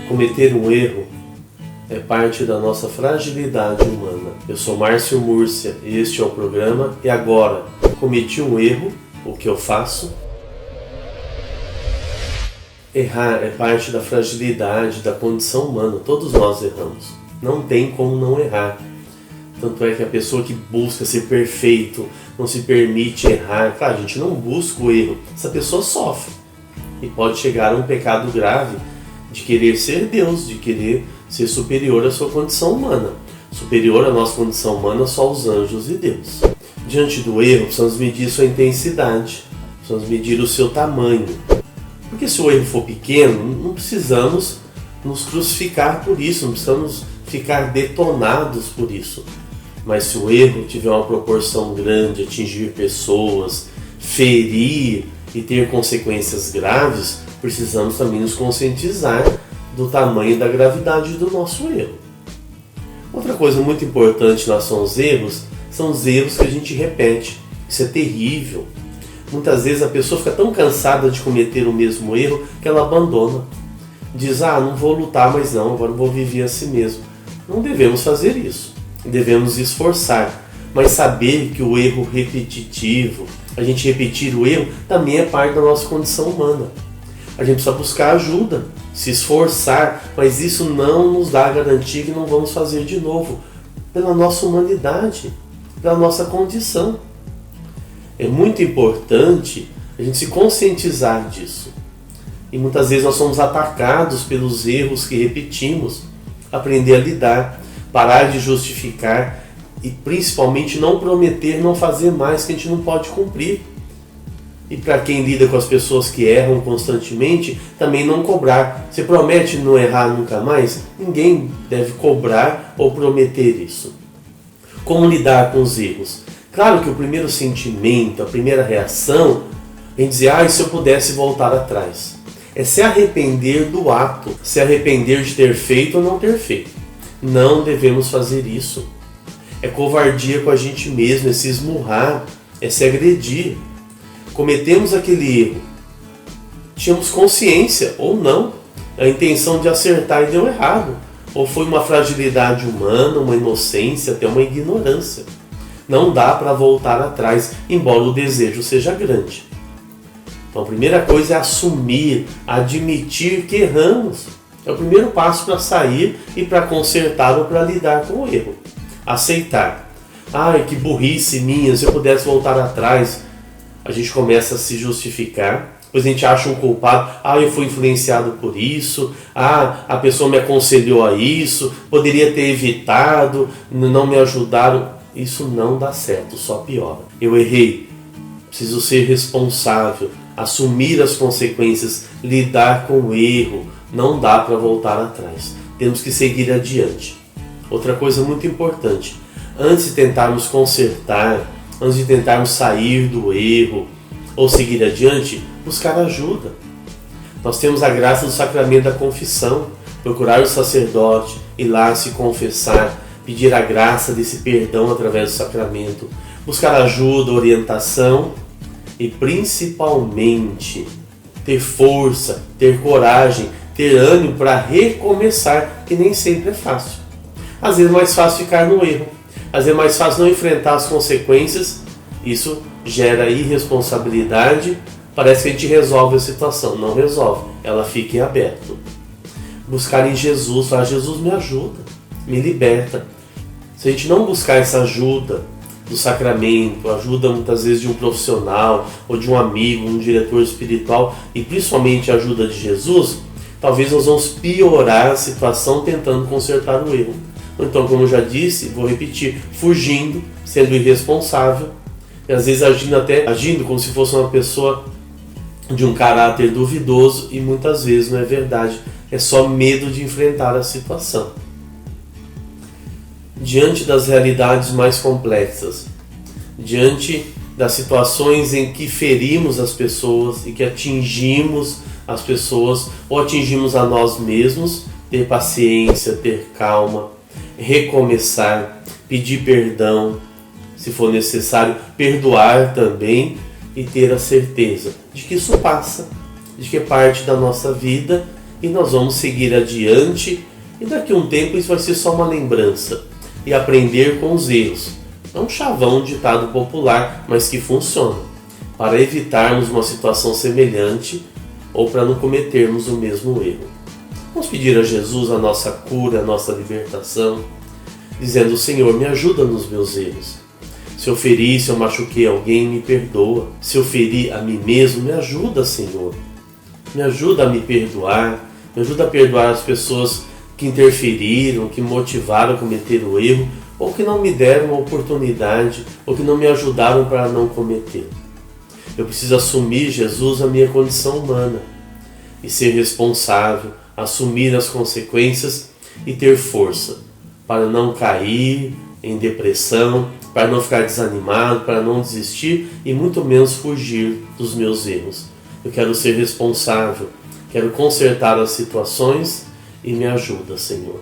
Cometer um erro é parte da nossa fragilidade humana. Eu sou Márcio Múrcia e este é o programa E Agora? Cometi um erro, o que eu faço? Errar é parte da fragilidade, da condição humana. Todos nós erramos. Não tem como não errar. Tanto é que a pessoa que busca ser perfeito, não se permite errar. Claro, a gente não busca o erro. Essa pessoa sofre. E pode chegar a um pecado grave de querer ser Deus, de querer ser superior à sua condição humana. Superior à nossa condição humana só os anjos e Deus. Diante do erro, precisamos medir sua intensidade. Precisamos medir o seu tamanho. Porque se o erro for pequeno, não precisamos nos crucificar por isso, não precisamos ficar detonados por isso. Mas se o erro tiver uma proporção grande, atingir pessoas, ferir e ter consequências graves, precisamos também nos conscientizar do tamanho e da gravidade do nosso erro. Outra coisa muito importante em relação aos erros são os erros que a gente repete. Isso é terrível. Muitas vezes a pessoa fica tão cansada de cometer o mesmo erro que ela abandona. Diz, não vou lutar mais não, agora vou viver assim mesmo. Não devemos fazer isso. Devemos esforçar, mas saber que o erro repetitivo, a gente repetir o erro, também é parte da nossa condição humana. A gente precisa buscar ajuda, se esforçar, mas isso não nos dá a garantia que não vamos fazer de novo, pela nossa humanidade, pela nossa condição. É muito importante a gente se conscientizar disso. E muitas vezes nós somos atacados pelos erros que repetimos. Aprender a lidar, parar de justificar e principalmente não prometer não fazer mais que a gente não pode cumprir. E para quem lida com as pessoas que erram constantemente, também não cobrar. Você promete não errar nunca mais? Ninguém deve cobrar ou prometer isso. Como lidar com os erros? Claro que o primeiro sentimento, a primeira reação é dizer, e se eu pudesse voltar atrás? É se arrepender do ato, se arrepender de ter feito ou não ter feito. Não devemos fazer isso. É covardia com a gente mesmo, é se esmurrar, é se agredir. Cometemos aquele erro. Tínhamos consciência ou não, a intenção de acertar e deu errado. Ou foi uma fragilidade humana, uma inocência, até uma ignorância. Não dá para voltar atrás, embora o desejo seja grande. Então a primeira coisa é assumir, admitir que erramos. É o primeiro passo para sair e para consertar ou para lidar com o erro. Aceitar. Que burrice minha, se eu pudesse voltar atrás. A gente começa a se justificar, depois a gente acha um culpado. Eu fui influenciado por isso. A pessoa me aconselhou a isso, poderia ter evitado, não me ajudaram. Isso não dá certo, só piora. Eu errei, preciso ser responsável, assumir as consequências, lidar com o erro. Não dá para voltar atrás, temos que seguir adiante. Outra coisa muito importante, antes de tentarmos consertar, antes de tentarmos sair do erro ou seguir adiante, buscar ajuda. Nós temos a graça do sacramento da confissão, procurar o sacerdote, ir lá se confessar, pedir a graça desse perdão através do sacramento, buscar ajuda, orientação e principalmente ter força, ter coragem, ter ânimo para recomeçar, que nem sempre é fácil. Às vezes é mais fácil ficar no erro, às vezes é mais fácil não enfrentar as consequências, isso gera irresponsabilidade, parece que a gente resolve a situação, não resolve, ela fica em aberto. Buscar em Jesus, falar, Jesus me ajuda, me liberta. Se a gente não buscar essa ajuda do sacramento, ajuda muitas vezes de um profissional, ou de um amigo, um diretor espiritual, e principalmente a ajuda de Jesus, talvez nós vamos piorar a situação tentando consertar o erro. Então, como eu já disse, vou repetir, fugindo, sendo irresponsável, e às vezes agindo como se fosse uma pessoa de um caráter duvidoso, e muitas vezes não é verdade, é só medo de enfrentar a situação. Diante das realidades mais complexas, diante das situações em que ferimos as pessoas e que atingimos as pessoas ou atingimos a nós mesmos, ter paciência, ter calma, recomeçar, pedir perdão, se for necessário, perdoar também e ter a certeza de que isso passa, de que é parte da nossa vida e nós vamos seguir adiante, e daqui a um tempo isso vai ser só uma lembrança e aprender com os erros. É um chavão ditado popular, mas que funciona para evitarmos uma situação semelhante ou para não cometermos o mesmo erro. Vamos pedir a Jesus a nossa cura, a nossa libertação, dizendo: Senhor, me ajuda nos meus erros. Se eu feri, se eu machuquei alguém, me perdoa. Se eu feri a mim mesmo, me ajuda, Senhor. Me ajuda a me perdoar, me ajuda a perdoar as pessoas que interferiram, que motivaram a cometer o erro, ou que não me deram a oportunidade, ou que não me ajudaram para não cometer. Eu preciso assumir, Jesus, a minha condição humana e ser responsável, assumir as consequências e ter força para não cair em depressão, para não ficar desanimado, para não desistir e muito menos fugir dos meus erros. Eu quero ser responsável, quero consertar as situações e me ajuda, Senhor.